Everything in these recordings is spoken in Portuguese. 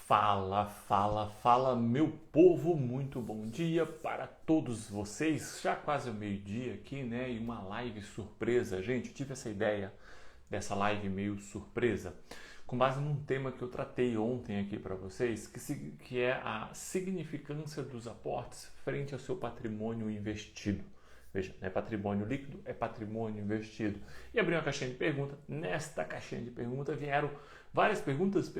Fala, fala, fala, meu povo, muito bom dia para todos vocês. Já quase o meio-dia aqui, né? E uma live surpresa. Gente, eu tive essa ideia dessa live meio surpresa com base num tema que eu tratei ontem aqui para vocês, que é a significância dos aportes frente ao seu patrimônio investido. Veja, não é patrimônio líquido, é patrimônio investido. E abri uma caixinha de pergunta. Nesta caixinha de pergunta vieram várias perguntas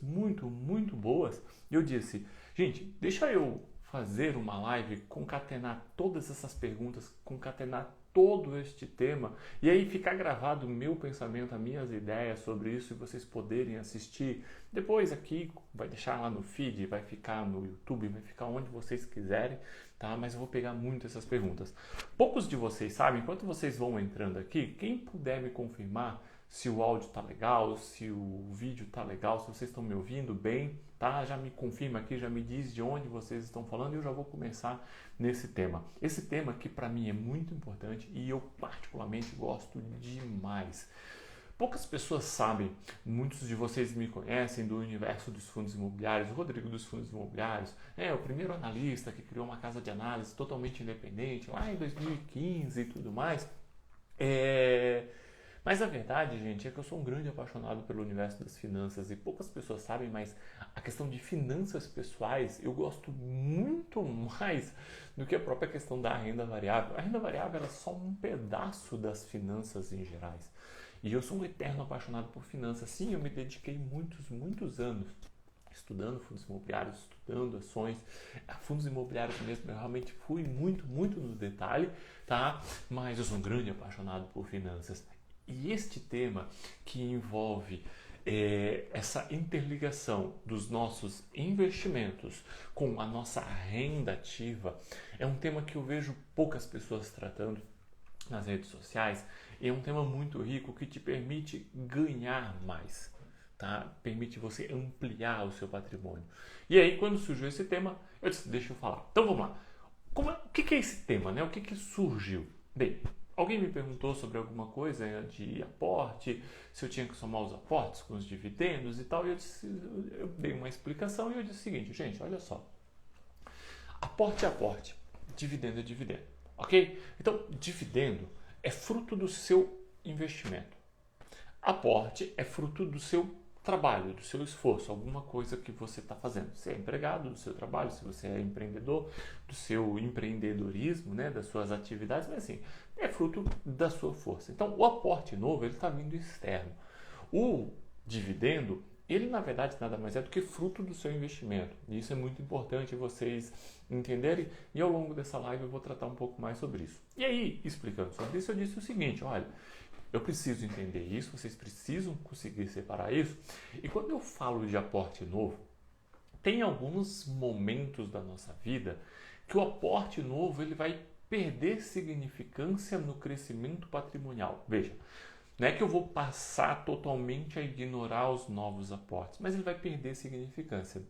muito boas. E eu disse, gente, deixa eu fazer uma live, concatenar todas essas perguntas, concatenar todo este tema e aí ficar gravado o meu pensamento, as minhas ideias sobre isso e vocês poderem assistir. Depois aqui, vai deixar lá no feed, vai ficar no YouTube, vai ficar onde vocês quiserem, tá? Mas eu vou pegar muito essas perguntas. Poucos de vocês sabem, enquanto vocês vão entrando aqui, quem puder me confirmar se o áudio tá legal, se o vídeo tá legal, se vocês estão me ouvindo bem, tá? Já me confirma aqui, já me diz de onde vocês estão falando e eu já vou começar nesse tema. Esse tema que para mim é muito importante e eu particularmente gosto demais. Poucas pessoas sabem, muitos de vocês me conhecem do universo dos fundos imobiliários, o Rodrigo dos fundos imobiliários, é o primeiro analista que criou uma casa de análise totalmente independente lá em 2015 e tudo mais. Mas a verdade, gente, é que eu sou um grande apaixonado pelo universo das finanças e poucas pessoas sabem, mas a questão de finanças pessoais eu gosto muito mais do que a própria questão da renda variável. A renda variável é só um pedaço das finanças em gerais. E eu sou um eterno apaixonado por finanças. Sim, eu me dediquei muitos anos estudando fundos imobiliários, estudando ações, fundos imobiliários mesmo, eu realmente fui muito no detalhe, tá? Mas eu sou um grande apaixonado por finanças. E este tema que envolve essa interligação dos nossos investimentos com a nossa renda ativa é um tema que eu vejo poucas pessoas tratando nas redes sociais e é um tema muito rico que te permite ganhar mais, tá? Permite você ampliar o seu patrimônio. E aí, quando surgiu esse tema, eu disse, deixa eu falar. Então vamos lá. O que é esse tema, né? O que surgiu? Bem, alguém me perguntou sobre alguma coisa de aporte, se eu tinha que somar os aportes com os dividendos e tal, e eu dei uma explicação e eu disse o seguinte, gente, olha só, aporte é aporte, dividendo é dividendo, ok? Então, dividendo é fruto do seu investimento, aporte é fruto do seu trabalho, do seu esforço, alguma coisa que você está fazendo. Se é empregado do seu trabalho, se você é empreendedor, do seu empreendedorismo, né, das suas atividades, mas assim, é fruto da sua força. Então, o aporte novo, ele está vindo externo. O dividendo, ele na verdade nada mais é do que fruto do seu investimento. E isso é muito importante vocês entenderem e ao longo dessa live eu vou tratar um pouco mais sobre isso. E aí, explicando sobre isso, eu disse o seguinte, olha, eu preciso entender isso, vocês precisam conseguir separar isso. E quando eu falo de aporte novo, tem alguns momentos da nossa vida que o aporte novo ele vai perder significância no crescimento patrimonial. Veja, não é que eu vou passar totalmente a ignorar os novos aportes, mas ele vai perder significância.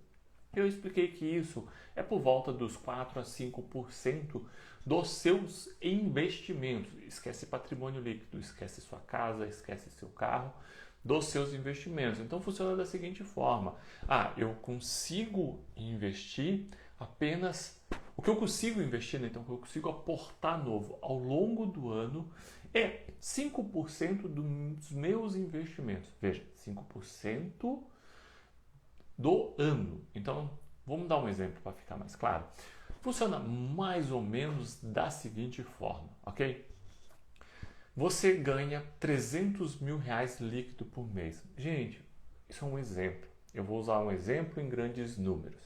Eu expliquei que isso é por volta dos 4 a 5% dos seus investimentos. Esquece patrimônio líquido, esquece sua casa, esquece seu carro, dos seus investimentos. Então funciona da seguinte forma. Eu consigo investir apenas... O que eu consigo investir, né? Então o que eu consigo aportar novo ao longo do ano é 5% dos meus investimentos. Veja, 5% do ano. Então, vamos dar um exemplo para ficar mais claro. Funciona mais ou menos da seguinte forma, ok? Você ganha 300 mil reais líquido por mês. Gente, isso é um exemplo. Eu vou usar um exemplo em grandes números.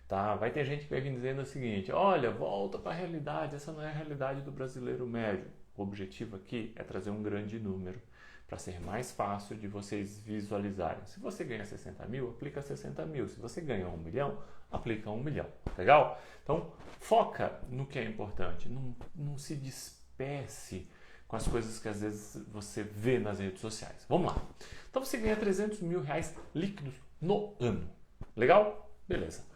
Tá? Vai ter gente que vai vir dizendo o seguinte, olha, volta para a realidade, essa não é a realidade do brasileiro médio. O objetivo aqui é trazer um grande número para ser mais fácil de vocês visualizarem. Se você ganha 60 mil, aplica 60 mil. Se você ganha 1 milhão, aplica 1 milhão. Legal? Então, foca no que é importante. Não se disperse com as coisas que às vezes você vê nas redes sociais. Vamos lá. Então, você ganha 300 mil reais líquidos no ano. Legal? Beleza.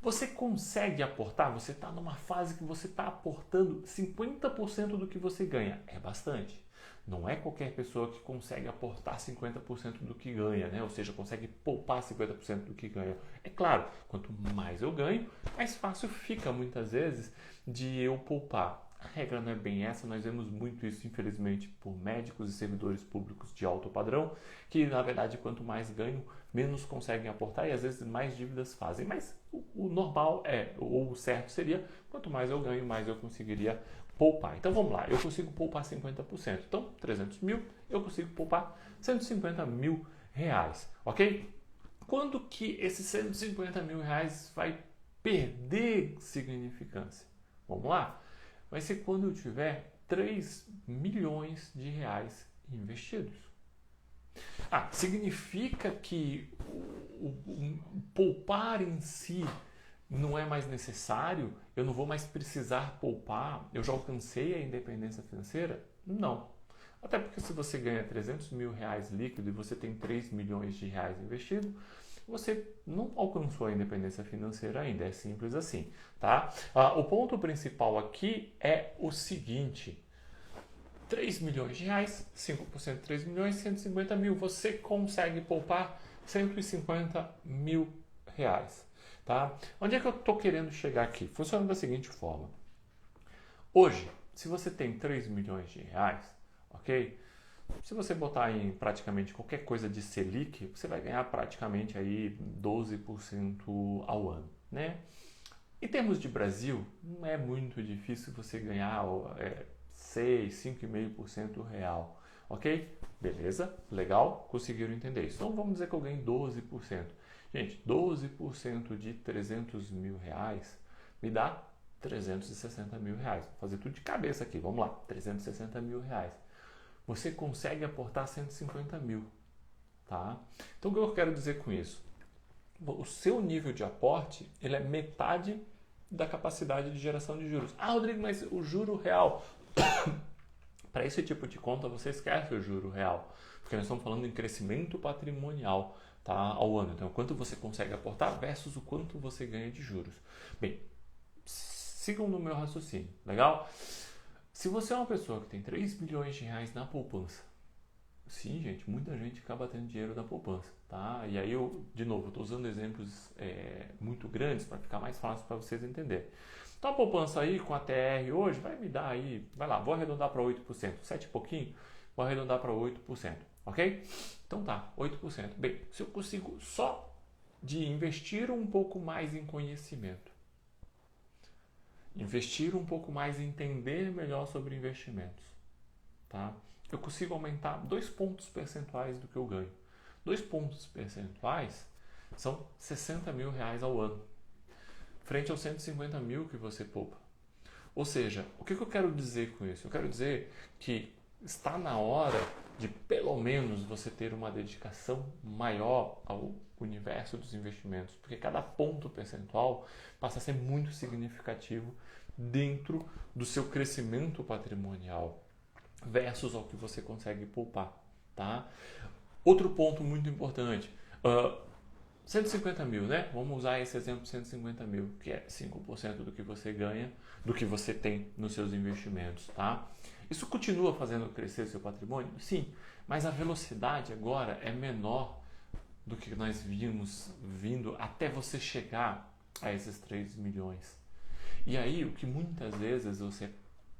Você consegue aportar? Você está numa fase que você está aportando 50% do que você ganha. É bastante. Não é qualquer pessoa que consegue aportar 50% do que ganha, né? Ou seja, consegue poupar 50% do que ganha. É claro, quanto mais eu ganho, mais fácil fica muitas vezes de eu poupar. A regra não é bem essa, nós vemos muito isso, infelizmente, por médicos e servidores públicos de alto padrão, que na verdade quanto mais ganham, menos conseguem aportar e às vezes mais dívidas fazem. Mas o normal ou o certo seria, quanto mais eu ganho, mais eu conseguiria poupar. Então vamos lá, eu consigo poupar 50%. Então, 300 mil, eu consigo poupar 150 mil reais, ok? Quando que esses 150 mil reais vai perder significância? Vamos lá? Vai ser quando eu tiver 3 milhões de reais investidos. Significa que o poupar em si não é mais necessário? Eu não vou mais precisar poupar? Eu já alcancei a independência financeira? Não. Até porque se você ganha 300 mil reais líquido e você tem 3 milhões de reais investido, você não alcançou a independência financeira ainda, é simples assim, tá? O ponto principal aqui é o seguinte: 3 milhões de reais, 5% de 3 milhões, 150 mil, você consegue poupar 150 mil reais, tá? Onde é que eu estou querendo chegar aqui? Funciona da seguinte forma: hoje, se você tem 3 milhões de reais, ok? Se você botar em praticamente qualquer coisa de Selic, você vai ganhar praticamente aí 12% ao ano, né? Em termos de Brasil, não é muito difícil você ganhar 6, 5,5% real, ok? Beleza, legal, conseguiram entender isso. Então vamos dizer que eu ganho 12%. Gente, 12% de 300 mil reais me dá 360 mil reais. Vou fazer tudo de cabeça aqui, vamos lá, 360 mil reais. Você consegue aportar 150 mil, tá? Então o que eu quero dizer com isso? O seu nível de aporte, ele é metade da capacidade de geração de juros. Rodrigo, mas o juro real... Para esse tipo de conta, você esquece o juro real, porque nós estamos falando em crescimento patrimonial, tá, ao ano. Então, quanto você consegue aportar versus o quanto você ganha de juros. Bem, sigam no meu raciocínio, legal? Se você é uma pessoa que tem 3 bilhões de reais na poupança, sim, gente, muita gente acaba tendo dinheiro da poupança, tá? E aí eu, de novo, estou usando exemplos muito grandes para ficar mais fácil para vocês entenderem. Então a poupança aí com a TR hoje vai me dar aí, vai lá, vou arredondar para 8%, 7 e pouquinho, vou arredondar para 8%, ok? Então tá, 8%. Bem, se eu consigo só de investir um pouco mais em conhecimento, investir um pouco mais em entender melhor sobre investimentos, tá? Eu consigo aumentar 2 pontos percentuais do que eu ganho. 2 pontos percentuais são 60 mil reais ao ano, frente aos 150 mil que você poupa. Ou seja, o que eu quero dizer com isso? Eu quero dizer que está na hora de pelo menos você ter uma dedicação maior ao universo dos investimentos, porque cada ponto percentual passa a ser muito significativo dentro do seu crescimento patrimonial versus ao que você consegue poupar, tá? Outro ponto muito importante, 150 mil, né? Vamos usar esse exemplo de 150 mil, que é 5% do que você ganha, do que você tem nos seus investimentos, tá? Isso continua fazendo crescer seu patrimônio? Sim, mas a velocidade agora é menor do que nós vimos vindo até você chegar a esses 3 milhões. E aí, o que muitas vezes você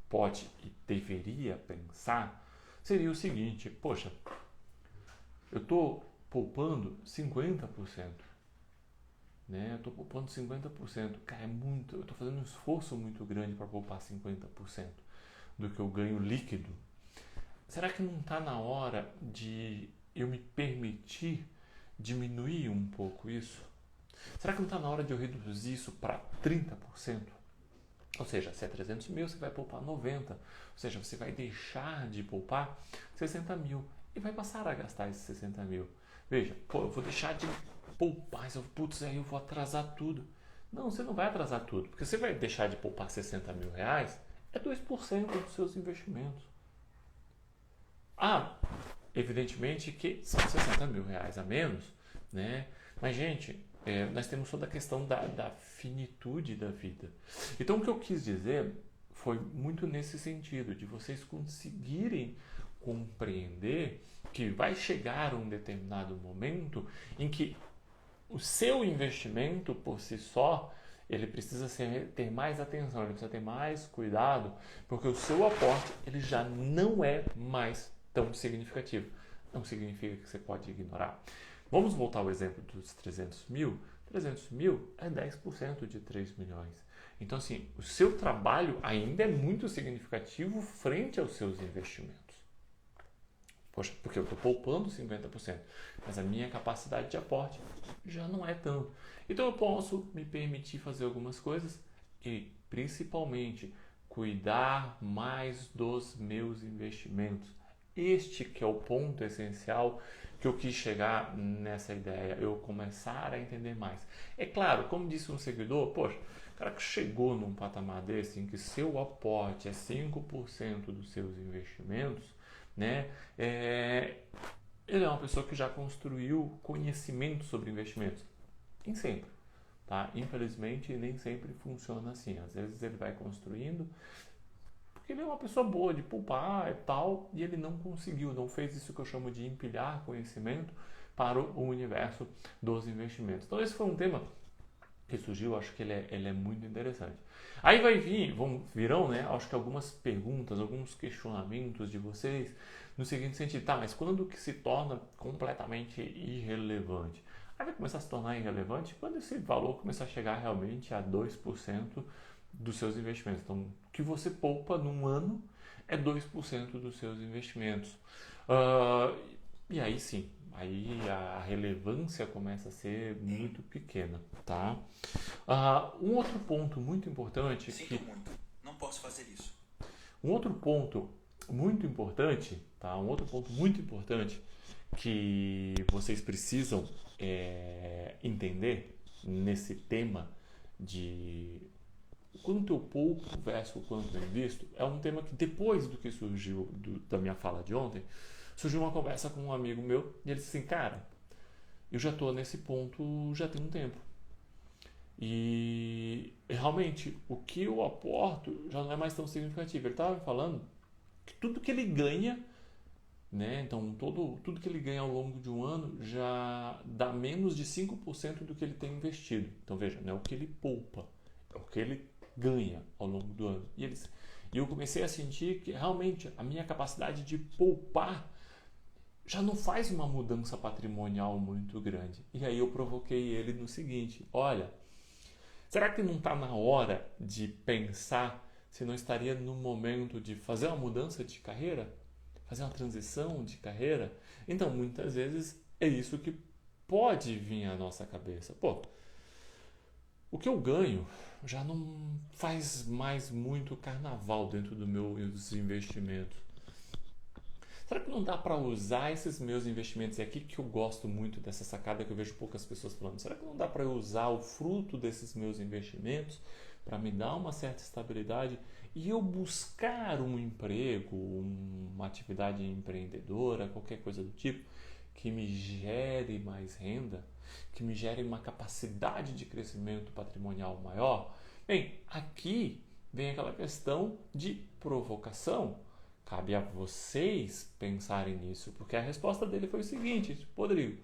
pode e deveria pensar seria o seguinte: poxa, eu estou poupando 50%, né? Eu estou poupando 50%, cara, é muito, eu estou fazendo um esforço muito grande para poupar 50% do que eu ganho líquido. Será que não está na hora de eu me permitir diminuir um pouco isso? Será que não está na hora de eu reduzir isso para 30%? Ou seja, se é 300 mil, você vai poupar 90. Ou seja, você vai deixar de poupar 60 mil e vai passar a gastar esses 60 mil. Veja, eu vou deixar de poupar, aí eu vou atrasar tudo. Não, você não vai atrasar tudo, porque você vai deixar de poupar 60 mil reais, é 2% dos seus investimentos. Evidentemente que são 60 mil reais a menos, né? Mas, gente, nós temos toda a questão da finitude da vida. Então, o que eu quis dizer foi muito nesse sentido, de vocês conseguirem compreender que vai chegar um determinado momento em que o seu investimento por si só, ele precisa ter mais atenção, ele precisa ter mais cuidado, porque o seu aporte ele já não é mais tão significativo. Não significa que você pode ignorar. Vamos voltar ao exemplo dos 300 mil. 300 mil é 10% de 3 milhões. Então, assim, o seu trabalho ainda é muito significativo frente aos seus investimentos. Poxa, porque eu estou poupando 50%, mas a minha capacidade de aporte já não é tanto. Então eu posso me permitir fazer algumas coisas e, principalmente, cuidar mais dos meus investimentos. Este que é o ponto essencial que eu quis chegar nessa ideia, eu começar a entender mais. É claro, como disse um seguidor, poxa, o cara que chegou num patamar desse em que seu aporte é 5% dos seus investimentos, né? Ele é uma pessoa que já construiu conhecimento sobre investimentos. Nem sempre, tá? Infelizmente, nem sempre funciona assim. Às vezes ele vai construindo porque ele é uma pessoa boa de poupar e tal, e ele não conseguiu, não fez isso que eu chamo de empilhar conhecimento para o universo dos investimentos. Então esse foi um tema que surgiu, acho que ele é muito interessante. Aí virão, né, acho que algumas perguntas, alguns questionamentos de vocês, no seguinte sentido, tá, mas quando que se torna completamente irrelevante? Aí vai começar a se tornar irrelevante quando esse valor começar a chegar realmente a 2% dos seus investimentos. Então, o que você poupa num ano é 2% dos seus investimentos. E aí sim, aí a relevância começa a ser muito pequena, tá? Um outro ponto muito importante... Sinto muito, não posso fazer isso. Um outro ponto muito importante, tá? Um outro ponto muito importante que vocês precisam entender nesse tema de quanto eu poupo versus o quanto eu invisto, é um tema que depois do que surgiu da minha fala de ontem, surgiu uma conversa com um amigo meu e ele disse assim, cara, eu já estou nesse ponto já tem um tempo. E realmente o que eu aporto já não é mais tão significativo. Ele estava me falando que tudo que ele ganha, né, então tudo que ele ganha ao longo de um ano já dá menos de 5% do que ele tem investido. Então veja, não é o que ele poupa, é o que ele ganha ao longo do ano. E eu comecei a sentir que realmente a minha capacidade de poupar já não faz uma mudança patrimonial muito grande. E aí eu provoquei ele no seguinte, olha, será que não está na hora de pensar se não estaria no momento de fazer uma mudança de carreira? Fazer uma transição de carreira? Então, muitas vezes é isso que pode vir à nossa cabeça. Pô, o que eu ganho já não faz mais muito carnaval dentro dos meus investimentos. Será que não dá para usar esses meus investimentos? É aqui que eu gosto muito dessa sacada que eu vejo poucas pessoas falando. Será que não dá para eu usar o fruto desses meus investimentos para me dar uma certa estabilidade e eu buscar um emprego, uma atividade empreendedora, qualquer coisa do tipo, que me gere mais renda, que me gere uma capacidade de crescimento patrimonial maior? Bem, aqui vem aquela questão de provocação. Cabe a vocês pensarem nisso, porque a resposta dele foi o seguinte, Rodrigo,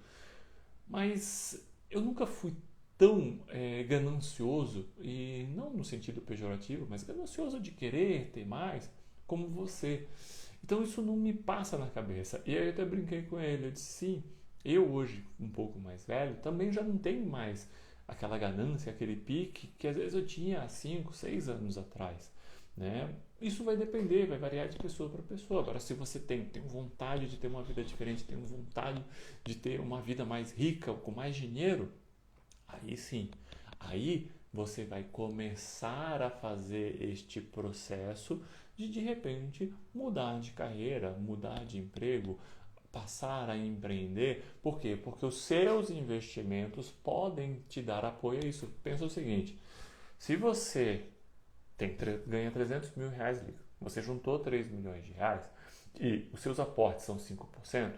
mas eu nunca fui tão ganancioso, e não no sentido pejorativo, mas ganancioso de querer ter mais, como você. Então isso não me passa na cabeça. E aí eu até brinquei com ele, eu disse, sim, eu hoje, um pouco mais velho, também já não tenho mais aquela ganância, aquele pique que às vezes eu tinha há 5, 6 anos atrás, né? Isso vai depender, vai variar de pessoa para pessoa. Agora, se você tem vontade de ter uma vida diferente, tem vontade de ter uma vida mais rica, com mais dinheiro, aí sim, aí você vai começar a fazer este processo de repente, mudar de carreira, mudar de emprego, passar a empreender. Por quê? Porque os seus investimentos podem te dar apoio a isso. Pensa o seguinte, se você ganha 300 mil reais líquido, você juntou 3 milhões de reais e os seus aportes são 5%,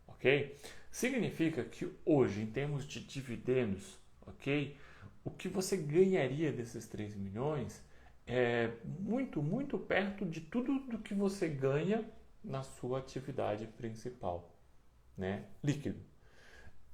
ok? Significa que hoje, em termos de dividendos, ok? O que você ganharia desses 3 milhões é muito, muito perto de tudo do que você ganha na sua atividade principal, né? Líquido.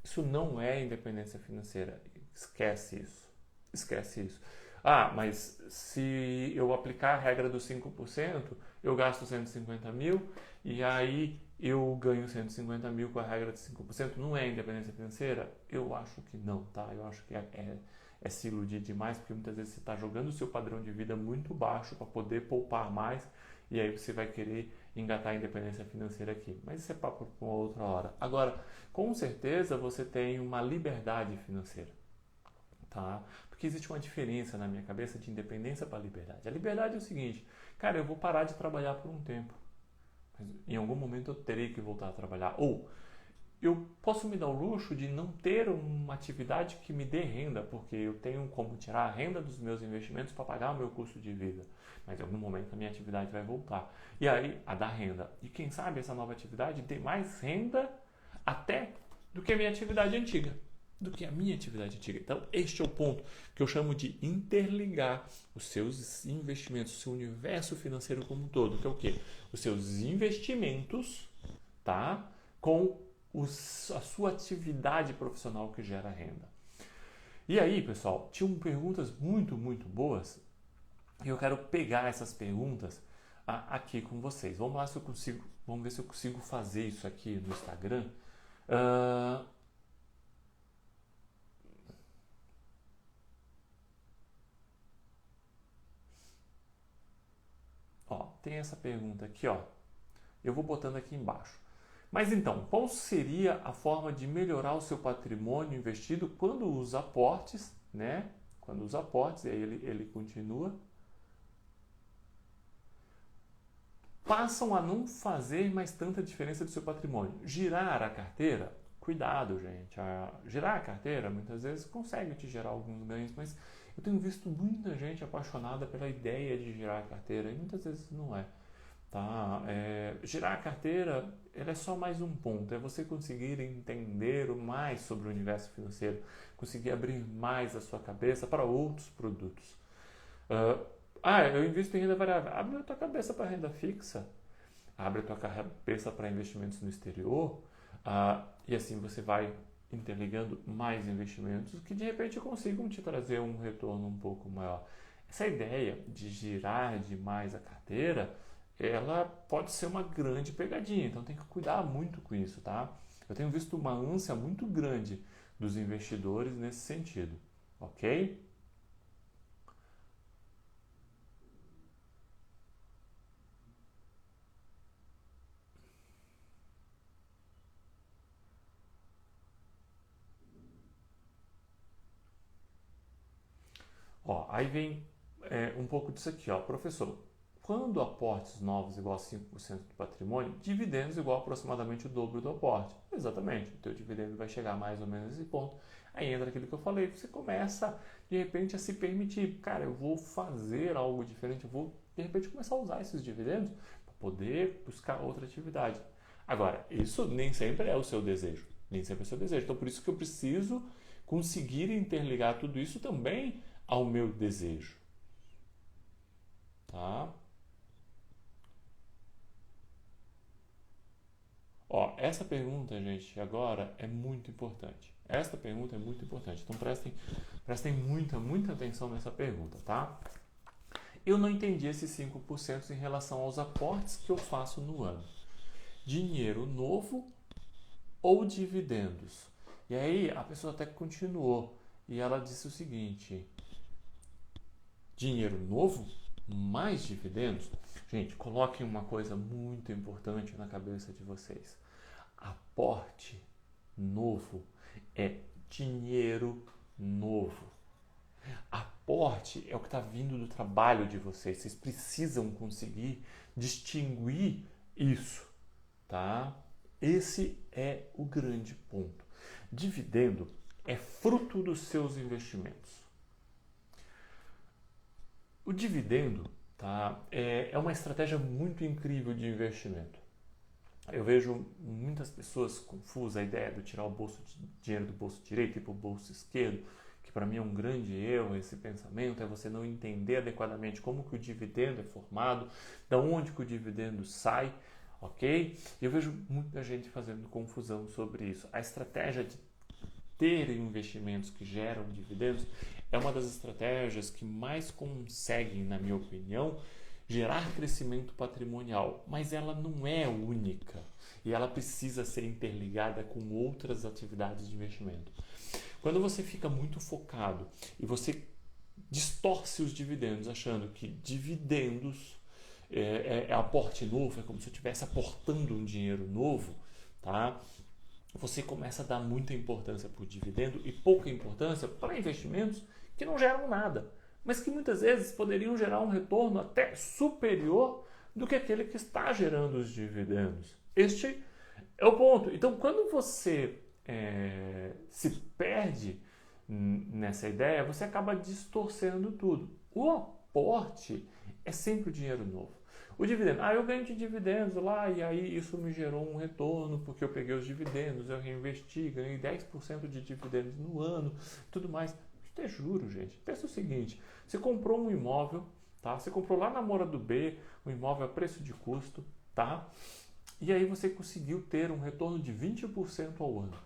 Isso não é independência financeira. Esquece isso. Esquece isso. Ah, mas se eu aplicar a regra dos 5%, eu gasto 150 mil e aí eu ganho 150 mil com a regra de 5%. Não é independência financeira? Eu acho que não, tá? Eu acho que é se iludir demais, porque muitas vezes você está jogando o seu padrão de vida muito baixo para poder poupar mais e aí você vai querer engatar a independência financeira aqui. Mas isso é papo para uma outra hora. Agora, com certeza você tem uma liberdade financeira, tá? Porque existe uma diferença na minha cabeça de independência para liberdade. A liberdade é o seguinte, cara, eu vou parar de trabalhar por um tempo. Mas em algum momento eu terei que voltar a trabalhar. Ou eu posso me dar o luxo de não ter uma atividade que me dê renda, porque eu tenho como tirar a renda dos meus investimentos para pagar o meu custo de vida. Mas em algum momento a minha atividade vai voltar. E aí, a dar renda. E quem sabe essa nova atividade dê mais renda até do que a minha atividade antiga. Então, este é o ponto que eu chamo de interligar os seus investimentos, o seu universo financeiro como um todo, que é o quê? Os seus investimentos, tá? Com a sua atividade profissional que gera renda. E aí, pessoal, tinham perguntas muito, muito boas e eu quero pegar essas perguntas aqui com vocês. Vamos lá se eu consigo, vamos ver se eu consigo fazer isso aqui no Instagram. Ó, tem essa pergunta aqui, ó. Eu vou botando aqui embaixo. Mas então, qual seria a forma de melhorar o seu patrimônio investido quando os aportes, né? Quando os aportes, e aí ele continua, passam a não fazer mais tanta diferença do seu patrimônio. Girar a carteira, cuidado, gente. Girar a carteira, muitas vezes, consegue te gerar alguns ganhos, mas eu tenho visto muita gente apaixonada pela ideia de girar a carteira, e muitas vezes não é. Tá? Girar a carteira, ela é só mais um ponto, é você conseguir entender mais sobre o universo financeiro, conseguir abrir mais a sua cabeça para outros produtos. Eu invisto em renda variável. Abre a tua cabeça para renda fixa, abre a tua cabeça para investimentos no exterior, e assim você vai interligando mais investimentos que de repente consigam te trazer um retorno um pouco maior. Essa ideia de girar demais a carteira, ela pode ser uma grande pegadinha, então tem que cuidar muito com isso, tá? Eu tenho visto uma ânsia muito grande dos investidores nesse sentido, ok? Ó, aí vem um pouco disso aqui, ó, professor. Quando aportes novos igual a 5% do patrimônio, dividendos igual a aproximadamente o dobro do aporte. Exatamente, o teu dividendo vai chegar mais ou menos nesse ponto. Aí entra aquilo que eu falei, você começa de repente a se permitir, cara, eu vou fazer algo diferente, eu vou de repente começar a usar esses dividendos para poder buscar outra atividade. Agora, isso nem sempre é o seu desejo, nem sempre é o seu desejo. Então por isso que eu preciso conseguir interligar tudo isso também ao meu desejo. Tá? Ó, essa pergunta, gente, agora é muito importante. Esta pergunta é muito importante. Então prestem muita atenção nessa pergunta, tá? Eu não entendi esses 5% em relação aos aportes que eu faço no ano. Dinheiro novo ou dividendos? E aí a pessoa até continuou e ela disse o seguinte: dinheiro novo mais dividendos? Gente, coloquem uma coisa muito importante na cabeça de vocês. Aporte novo é dinheiro novo. Aporte é o que está vindo do trabalho de vocês. Vocês precisam conseguir distinguir isso, tá? Esse é o grande ponto. Dividendo é fruto dos seus investimentos. O dividendo, tá, é uma estratégia muito incrível de investimento. Eu vejo muitas pessoas confusas a ideia de tirar dinheiro do bolso direito e para o bolso esquerdo, que para mim é um grande erro esse pensamento, é você não entender adequadamente como que o dividendo é formado, da onde que o dividendo sai. ok? E eu vejo muita gente fazendo confusão sobre isso. A estratégia de ter investimentos que geram dividendos é uma das estratégias que mais conseguem, na minha opinião, gerar crescimento patrimonial, mas ela não é única e ela precisa ser interligada com outras atividades de investimento. Quando você fica muito focado e você distorce os dividendos, achando que dividendos é aporte novo, é como se eu estivesse aportando um dinheiro novo, tá? Você começa a dar muita importância para o dividendo e pouca importância para investimentos que não geram nada, mas que muitas vezes poderiam gerar um retorno até superior do que aquele que está gerando os dividendos. Este é o ponto. Então, quando você se perde nessa ideia, você acaba distorcendo tudo. O aporte é sempre o dinheiro novo. O dividendo, eu ganho de dividendos lá e aí isso me gerou um retorno porque eu peguei os dividendos, eu reinvesti, ganhei 10% de dividendos no ano, tudo mais. Isso é juro, gente. Pensa o seguinte, você comprou um imóvel, tá? Você comprou lá na Moura do B, um imóvel a preço de custo, tá? E aí você conseguiu ter um retorno de 20% ao ano,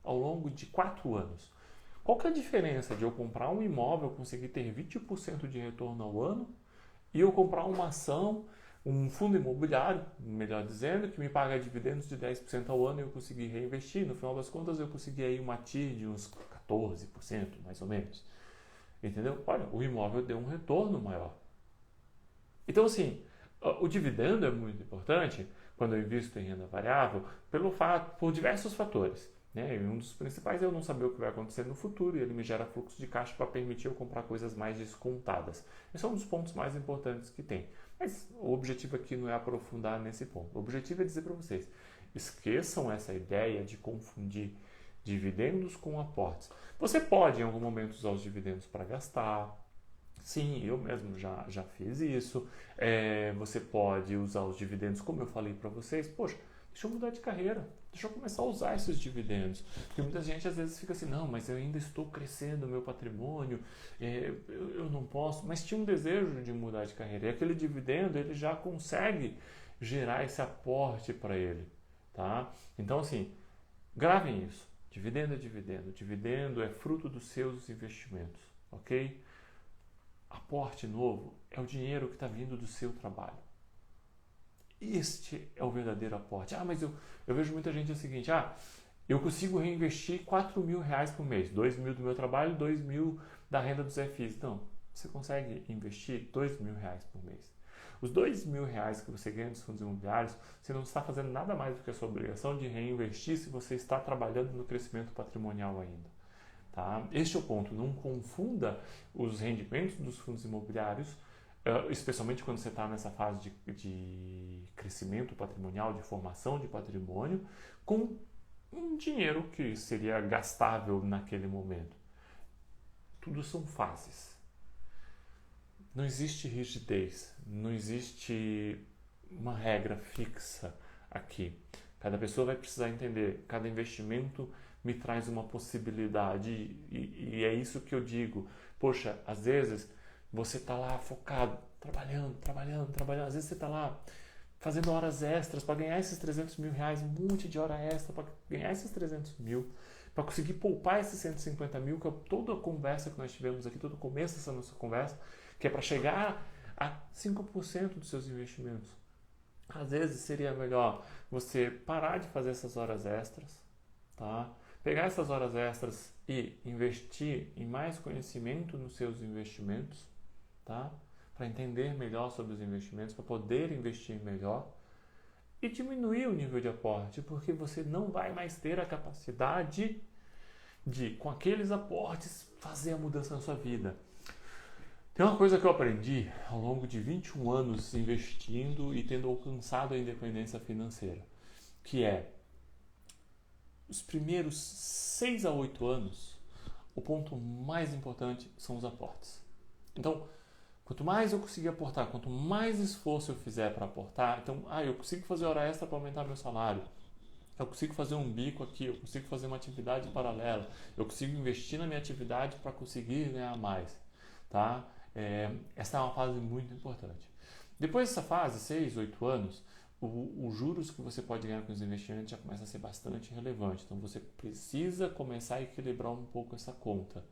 ao longo de 4 anos. Qual que é a diferença de eu comprar um imóvel, conseguir ter 20% de retorno ao ano, e eu comprar uma ação, um fundo imobiliário, melhor dizendo, que me paga dividendos de 10% ao ano e eu consegui reinvestir? No final das contas, eu consegui aí uma TIR de uns 14%, mais ou menos. Entendeu? Olha, o imóvel deu um retorno maior. Então, assim, o dividendo é muito importante quando eu invisto em renda variável por diversos fatores. Né? E um dos principais é eu não saber o que vai acontecer no futuro e ele me gera fluxo de caixa para permitir eu comprar coisas mais descontadas. Esse é um dos pontos mais importantes que tem. Mas o objetivo aqui não é aprofundar nesse ponto. O objetivo é dizer para vocês, esqueçam essa ideia de confundir dividendos com aportes. Você pode em algum momento usar os dividendos para gastar. Sim, eu mesmo já fiz isso. Você pode usar os dividendos, como eu falei para vocês. Poxa, deixa eu mudar de carreira, deixa eu começar a usar esses dividendos. Porque muita gente às vezes fica assim, não, mas eu ainda estou crescendo o meu patrimônio, eu não posso. Mas tinha um desejo de mudar de carreira. E aquele dividendo, ele já consegue gerar esse aporte para ele. Tá? Então, assim, gravem isso. Dividendo é dividendo. Dividendo é fruto dos seus investimentos. Ok? Aporte novo é o dinheiro que está vindo do seu trabalho. Este é o verdadeiro aporte. Mas eu vejo muita gente o seguinte, eu consigo reinvestir R$4.000 por mês, 2.000 do meu trabalho, 2.000 da renda dos FIs. Então, você consegue investir R$2.000 por mês. Os R$2.000 que você ganha dos fundos imobiliários, você não está fazendo nada mais do que a sua obrigação de reinvestir se você está trabalhando no crescimento patrimonial ainda. Tá? Este é o ponto. Não confunda os rendimentos dos fundos imobiliários, especialmente quando você está nessa fase de crescimento patrimonial, de formação de patrimônio, com um dinheiro que seria gastável naquele momento. Tudo são fases. Não existe rigidez, não existe uma regra fixa aqui. Cada pessoa vai precisar entender, cada investimento me traz uma possibilidade e é isso que eu digo. Poxa, às vezes você está lá focado, trabalhando. Às vezes você está lá fazendo horas extras para ganhar esses R$300.000, um monte de hora extra para ganhar esses 300 mil, para conseguir poupar esses 150 mil, que é toda a conversa que nós tivemos aqui, todo o começo dessa nossa conversa, que é para chegar a 5% dos seus investimentos. Às vezes seria melhor você parar de fazer essas horas extras, tá? Pegar essas horas extras e investir em mais conhecimento nos seus investimentos, tá? Para entender melhor sobre os investimentos, para poder investir melhor e diminuir o nível de aporte, porque você não vai mais ter a capacidade de, com aqueles aportes, fazer a mudança na sua vida. Tem uma coisa que eu aprendi ao longo de 21 anos investindo e tendo alcançado a independência financeira, que é os primeiros 6 a 8 anos, o ponto mais importante são os aportes. Então, quanto mais eu conseguir aportar, quanto mais esforço eu fizer para aportar, então, eu consigo fazer hora extra para aumentar meu salário, eu consigo fazer um bico aqui, eu consigo fazer uma atividade paralela, eu consigo investir na minha atividade para conseguir ganhar mais, tá? Essa é uma fase muito importante. Depois dessa fase, 6, 8 anos, os juros que você pode ganhar com os investimentos já começa a ser bastante relevante. Então você precisa começar a equilibrar um pouco essa conta.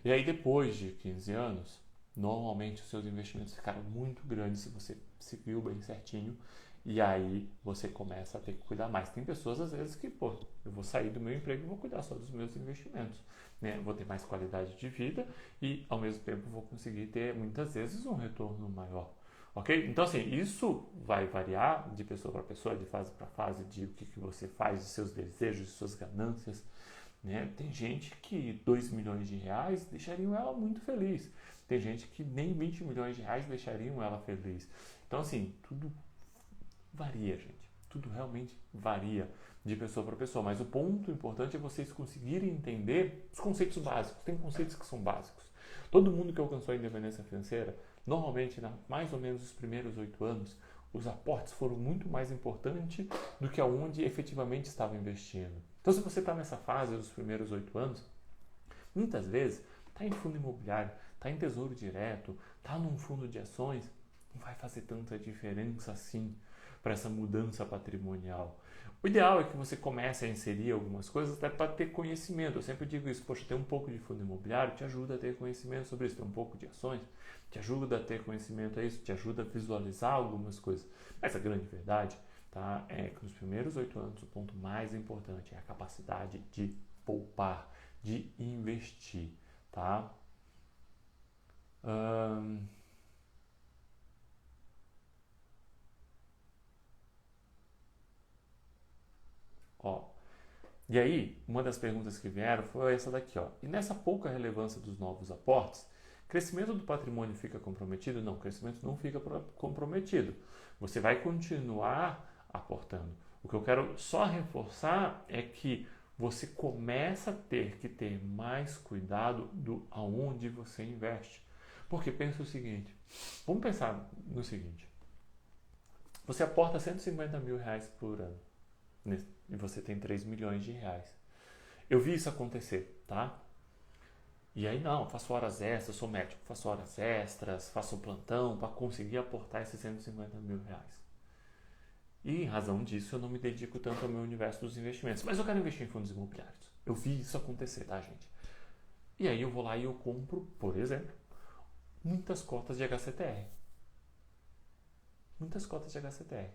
E aí depois de 15 anos, normalmente os seus investimentos ficaram muito grandes se você seguiu bem certinho. E aí você começa a ter que cuidar mais. Tem pessoas às vezes que, pô, eu vou sair do meu emprego e vou cuidar só dos meus investimentos. Né? Vou ter mais qualidade de vida e ao mesmo tempo vou conseguir ter muitas vezes um retorno maior. Ok? Então, assim, isso vai variar de pessoa para pessoa, de fase para fase, de o que você faz, de seus desejos, de suas ganâncias. Né? Tem gente que 2 milhões de reais deixariam ela muito feliz. Tem gente que nem 20 milhões de reais deixariam ela feliz. Então, assim, tudo varia, gente. Tudo realmente varia de pessoa para pessoa. Mas o ponto importante é vocês conseguirem entender os conceitos básicos. Tem conceitos que são básicos. Todo mundo que alcançou a independência financeira, normalmente, mais ou menos os primeiros 8 anos, os aportes foram muito mais importantes do que aonde efetivamente estava investindo. Então, se você está nessa fase dos primeiros 8 anos, muitas vezes está em fundo imobiliário, está em tesouro direto, está num fundo de ações, não vai fazer tanta diferença assim para essa mudança patrimonial. O ideal é que você comece a inserir algumas coisas até para ter conhecimento. Eu sempre digo isso, poxa, ter um pouco de fundo imobiliário te ajuda a ter conhecimento sobre isso, ter um pouco de ações te ajuda a ter conhecimento a isso, te ajuda a visualizar algumas coisas. Mas a grande verdade, tá, é que nos primeiros 8 anos o ponto mais importante é a capacidade de poupar, de investir, tá? Ó, e aí, uma das perguntas que vieram foi essa daqui, ó. E nessa pouca relevância dos novos aportes, crescimento do patrimônio fica comprometido? Não, o crescimento não fica comprometido. Você vai continuar aportando. O que eu quero só reforçar é que você começa a ter que ter mais cuidado do aonde você investe. Porque pensa o seguinte, vamos pensar no seguinte, você aporta 150 mil reais por ano e você tem 3 milhões de reais. Eu vi isso acontecer, tá? E aí não, faço horas extras, sou médico, faço horas extras, faço um plantão para conseguir aportar esses 150 mil reais. E em razão disso eu não me dedico tanto ao meu universo dos investimentos. Mas eu quero investir em fundos imobiliários. Eu vi isso acontecer, tá, gente? E aí eu vou lá e eu compro, por exemplo, muitas cotas de HCTR. Muitas cotas de HCTR.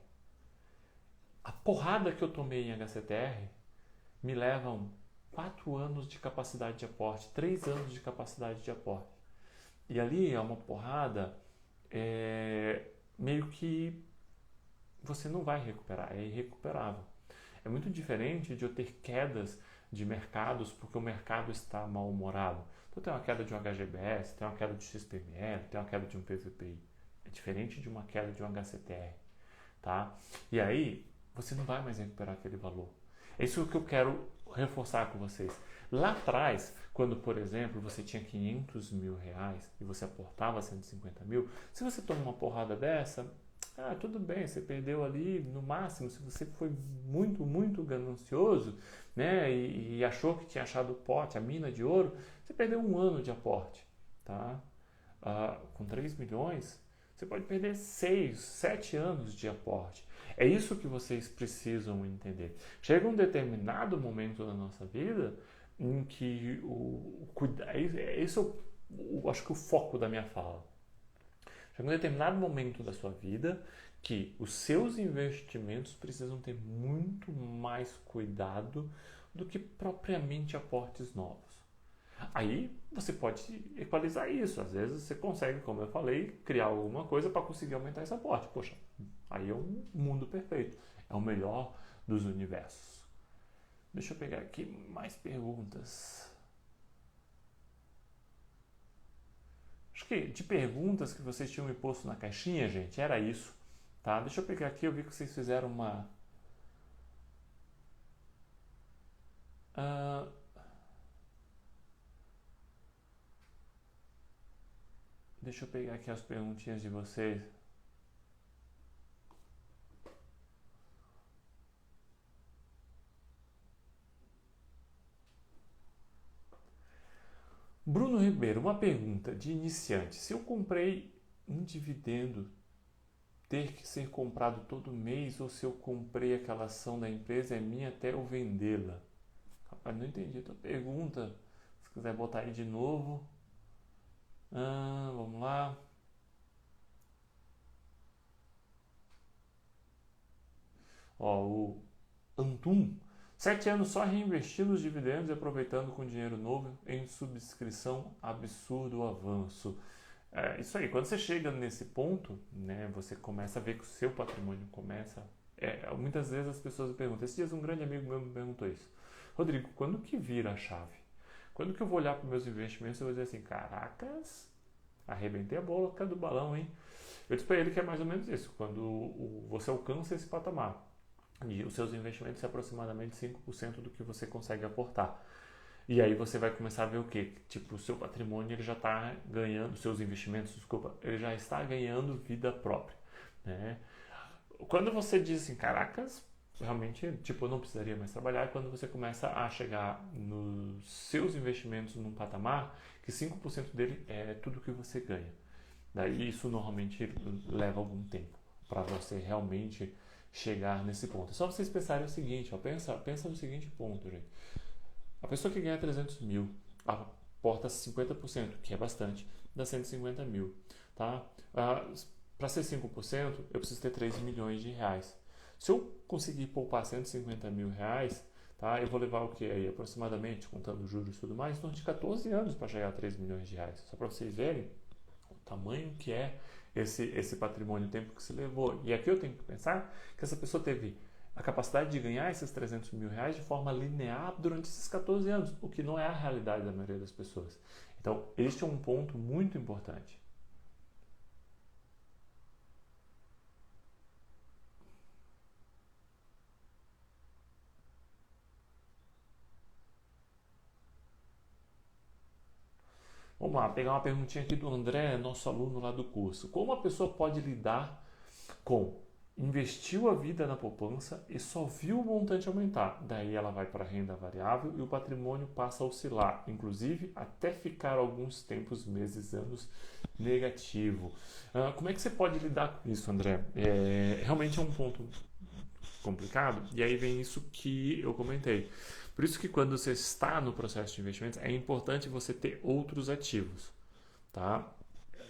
A porrada que eu tomei em HCTR me levam 4 anos de capacidade de aporte, 3 anos de capacidade de aporte. E ali é uma porrada meio que você não vai recuperar, é irrecuperável. É muito diferente de eu ter quedas de mercados porque o mercado está mal-humorado. Então tem uma queda de um HGBS, tem uma queda de XPML, tem uma queda de um PVPI. É diferente de uma queda de um HCTR. Tá? E aí você não vai mais recuperar aquele valor. É isso que eu quero reforçar com vocês. Lá atrás, quando, por exemplo, você tinha 500 mil reais e você aportava 150 mil, se você toma uma porrada dessa, tudo bem, você perdeu ali no máximo, se você foi muito, muito ganancioso, né, e achou que tinha achado o pote, a mina de ouro, você perdeu 1 ano de aporte, tá? Com 3 milhões, você pode perder 6, 7 anos de aporte. É isso que vocês precisam entender. Chega um determinado momento da nossa vida em que esse é acho que o foco da minha fala. Chega um determinado momento da sua vida que os seus investimentos precisam ter muito mais cuidado do que propriamente aportes novos. Aí você pode equalizar isso. Às vezes você consegue, como eu falei, criar alguma coisa para conseguir aumentar esse aporte. Poxa, aí é um mundo perfeito. É o melhor dos universos. Deixa eu pegar aqui mais perguntas. Acho que de perguntas que vocês tinham me posto na caixinha, gente, era isso. Tá? Deixa eu pegar aqui, eu vi que vocês fizeram uma... Deixa eu pegar aqui as perguntinhas de vocês. Bruno Ribeiro, uma pergunta de iniciante. Se eu comprei um dividendo ter que ser comprado todo mês ou se eu comprei aquela ação da empresa é minha até eu vendê-la? Rapaz, não entendi a tua pergunta. Se quiser botar aí de novo. Vamos lá. Ó, o Antum, 7 anos só reinvestindo os dividendos e aproveitando com dinheiro novo em subscrição, absurdo o avanço. Isso aí, quando você chega nesse ponto, né, você começa a ver que o seu patrimônio começa... muitas vezes as pessoas me perguntam, esses dias um grande amigo meu me perguntou isso, Rodrigo, quando que vira a chave? Quando que eu vou olhar para os meus investimentos e vou dizer assim, caracas, arrebentei a boca do balão, hein? Eu disse para ele que é mais ou menos isso, quando você alcança esse patamar e os seus investimentos é aproximadamente 5% do que você consegue aportar. E aí você vai começar a ver o quê? Tipo, o seu patrimônio ele já está ganhando, seus investimentos, desculpa, ele já está ganhando vida própria, né? Quando você diz assim, caracas, realmente, tipo, eu não precisaria mais trabalhar, é quando você começa a chegar nos seus investimentos num patamar que 5% dele é tudo que você ganha. Daí isso normalmente leva algum tempo para você realmente chegar nesse ponto. É só vocês pensarem o seguinte, ó, pensa no seguinte ponto, gente. A pessoa que ganha 300 mil aporta 50%, que é bastante, dá 150 mil. Tá? Para ser 5%, eu preciso ter 3 milhões de reais. Se eu conseguir poupar 150 mil reais, tá, eu vou levar o que aí? Aproximadamente, contando juros e tudo mais, em torno de 14 anos para chegar a 3 milhões de reais. Só para vocês verem o tamanho que é esse patrimônio, o tempo que se levou. E aqui eu tenho que pensar que essa pessoa teve a capacidade de ganhar esses 300 mil reais de forma linear durante esses 14 anos, o que não é a realidade da maioria das pessoas. Então, este é um ponto muito importante. Vamos lá, pegar uma perguntinha aqui do André, nosso aluno lá do curso. Como a pessoa pode lidar com investiu a vida na poupança e só viu o montante aumentar? Daí ela vai para a renda variável e o patrimônio passa a oscilar, inclusive até ficar alguns tempos, meses, anos negativo. Como é que você pode lidar com isso, André? Realmente é um ponto complicado e aí vem isso que eu comentei. Por isso que quando você está no processo de investimentos, é importante você ter outros ativos, tá?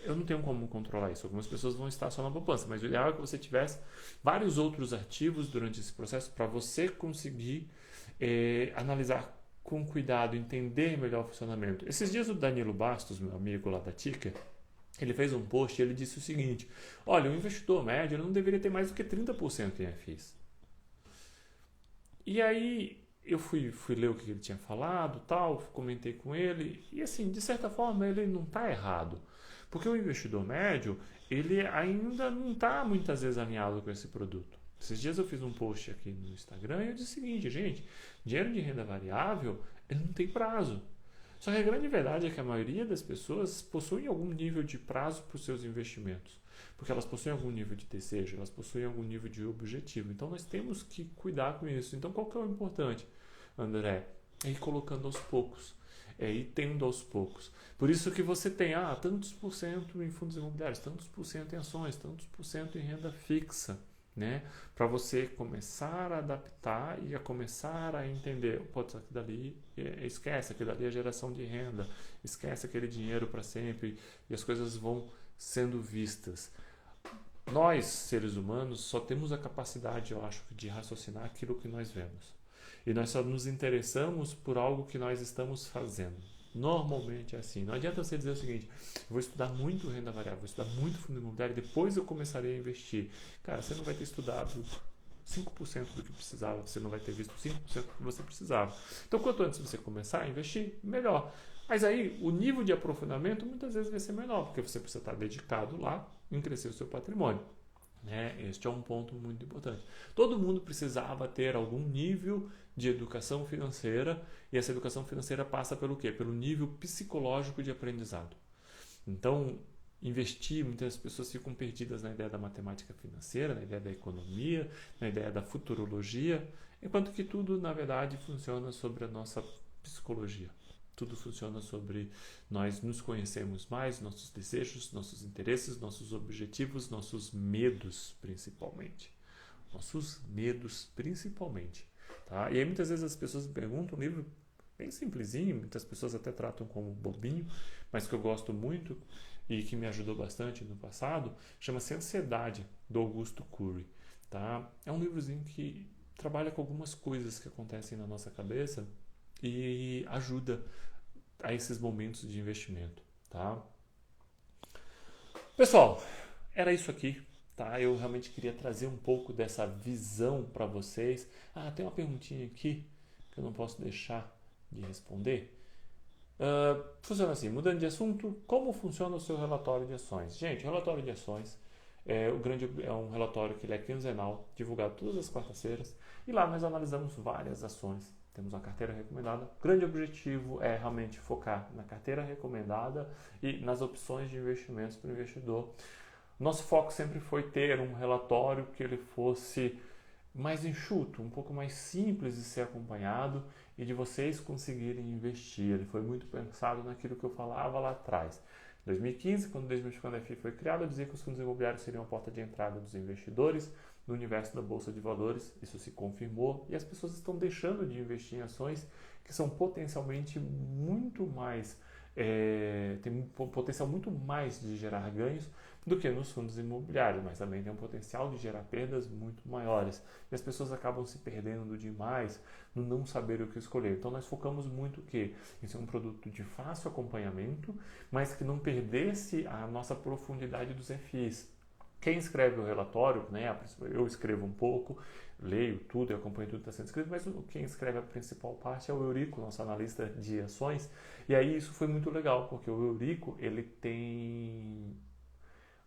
Eu não tenho como controlar isso. Algumas pessoas vão estar só na poupança, mas o ideal é que você tivesse vários outros ativos durante esse processo para você conseguir analisar com cuidado, entender melhor o funcionamento. Esses dias o Danilo Bastos, meu amigo lá da Ticker, ele fez um post e ele disse o seguinte, olha, o investidor médio ele não deveria ter mais do que 30% em FIs. E aí eu fui ler o que ele tinha falado, tal, comentei com ele, e assim, de certa forma ele não está errado. Porque o investidor médio, ele ainda não está muitas vezes alinhado com esse produto. Esses dias eu fiz um post aqui no Instagram e eu disse o seguinte, gente, dinheiro de renda variável, ele não tem prazo. Só que a grande verdade é que a maioria das pessoas possuem algum nível de prazo para os seus investimentos. Porque elas possuem algum nível de desejo, elas possuem algum nível de objetivo. Então nós temos que cuidar com isso. Então qual que é o importante, André? É ir colocando aos poucos. É ir tendo aos poucos. Por isso que você tem tantos por cento em fundos imobiliários, tantos por cento em ações, tantos por cento em renda fixa, né? Para você começar a adaptar e a começar a entender, pode aquilo dali, esquece, aquilo dali é geração de renda, esquece aquele dinheiro para sempre e as coisas vão sendo vistas. Nós, seres humanos, só temos a capacidade, eu acho, de raciocinar aquilo que nós vemos. E nós só nos interessamos por algo que nós estamos fazendo. Normalmente é assim. Não adianta você dizer o seguinte, eu vou estudar muito renda variável, vou estudar muito fundo imobiliário e depois eu começarei a investir. Cara, você não vai ter estudado 5% do que precisava, você não vai ter visto 5% do que você precisava. Então, quanto antes você começar a investir, melhor. Mas aí, o nível de aprofundamento muitas vezes vai ser menor, porque você precisa estar dedicado lá em crescer o seu patrimônio. Este é um ponto muito importante. Todo mundo precisava ter algum nível de educação financeira e essa educação financeira passa pelo quê? Pelo nível psicológico de aprendizado. Então, investir, muitas pessoas ficam perdidas na ideia da matemática financeira, na ideia da economia, na ideia da futurologia, enquanto que tudo, na verdade, funciona sobre a nossa psicologia. Tudo funciona sobre nós nos conhecermos mais, nossos desejos, nossos interesses, nossos objetivos, nossos medos, principalmente. Nossos medos, principalmente. Tá? E aí muitas vezes as pessoas me perguntam, um livro bem simplesinho, muitas pessoas até tratam como bobinho, mas que eu gosto muito e que me ajudou bastante no passado, chama-se Ansiedade, do Augusto Curry. Tá? É um livrozinho que trabalha com algumas coisas que acontecem na nossa cabeça e ajuda a esses momentos de investimento. Tá? Pessoal, era isso aqui. Tá? Eu realmente queria trazer um pouco dessa visão para vocês. Tem uma perguntinha aqui que eu não posso deixar de responder. Funciona assim, mudando de assunto, como funciona o seu relatório de ações? Gente, o relatório de ações é um relatório que ele é quinzenal, divulgado todas as quartas-feiras, e lá nós analisamos várias ações. Temos uma carteira recomendada. O grande objetivo é realmente focar na carteira recomendada e nas opções de investimentos para o investidor. Nosso foco sempre foi ter um relatório que ele fosse mais enxuto, um pouco mais simples de ser acompanhado e de vocês conseguirem investir. Ele foi muito pensado naquilo que eu falava lá atrás. Em 2015, quando o Desmistificando FI foi criado, eu dizia que os fundos imobiliários seriam a porta de entrada dos investidores no universo da Bolsa de Valores. Isso se confirmou e as pessoas estão deixando de investir em ações que são potencialmente muito mais, tem um potencial muito mais de gerar ganhos do que nos fundos imobiliários, mas também tem um potencial de gerar perdas muito maiores. E as pessoas acabam se perdendo demais no não saber o que escolher. Então nós focamos muito em ser um produto de fácil acompanhamento, mas que não perdesse a nossa profundidade dos FIs. Quem escreve o relatório, né, eu escrevo um pouco, leio tudo e acompanho tudo que está sendo escrito, mas quem escreve a principal parte é o Eurico, nosso analista de ações. E aí isso foi muito legal, porque o Eurico ele tem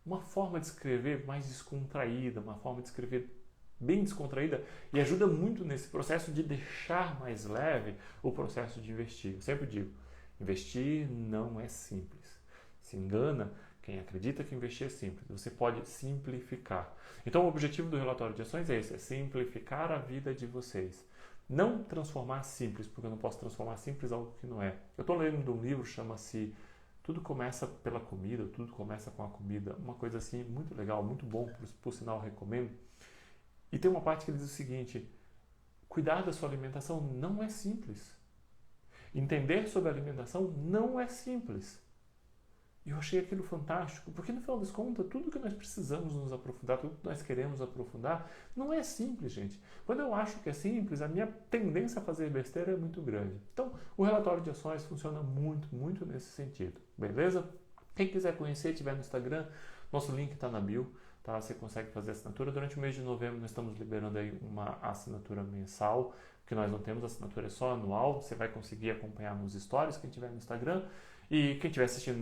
uma forma de escrever mais descontraída, uma forma de escrever bem descontraída e ajuda muito nesse processo de deixar mais leve o processo de investir. Eu sempre digo, investir não é simples. Se engana quem acredita que investir é simples. Você pode simplificar. Então o objetivo do relatório de ações é esse, é simplificar a vida de vocês. Não transformar simples, porque eu não posso transformar simples em algo que não é. Eu estou lendo um livro, chama-se Tudo Começa pela Comida, Tudo Começa com a Comida, uma coisa assim muito legal, muito bom, por sinal recomendo. E tem uma parte que diz o seguinte, cuidar da sua alimentação não é simples. Entender sobre a alimentação não é simples. E eu achei aquilo fantástico, porque no final das contas, tudo que nós precisamos nos aprofundar, tudo que nós queremos aprofundar, não é simples, gente. Quando eu acho que é simples, a minha tendência a fazer besteira é muito grande. Então, o relatório de ações funciona muito, muito nesse sentido, beleza? Quem quiser conhecer, tiver no Instagram, nosso link está na bio, tá? Você consegue fazer assinatura. Durante o mês de novembro, nós estamos liberando aí uma assinatura mensal, que nós não temos, a assinatura é só anual, você vai conseguir acompanhar nos stories, quem tiver no Instagram. E quem estiver assistindo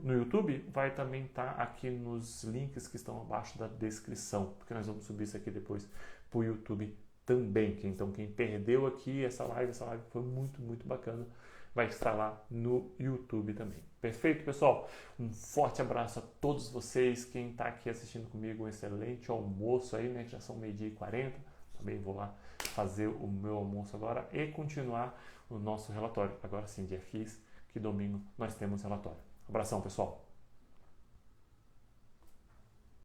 no YouTube vai também estar aqui nos links que estão abaixo da descrição, porque nós vamos subir isso aqui depois para o YouTube também. Então quem perdeu aqui essa live foi muito, muito bacana, vai estar lá no YouTube também. Perfeito, pessoal? Um forte abraço a todos vocês. Quem está aqui assistindo comigo, um excelente almoço aí, né? Já são 12h40. Também vou lá fazer o meu almoço agora e continuar o nosso relatório. Agora sim, dia FIs, que domingo nós temos relatório. Abração, pessoal!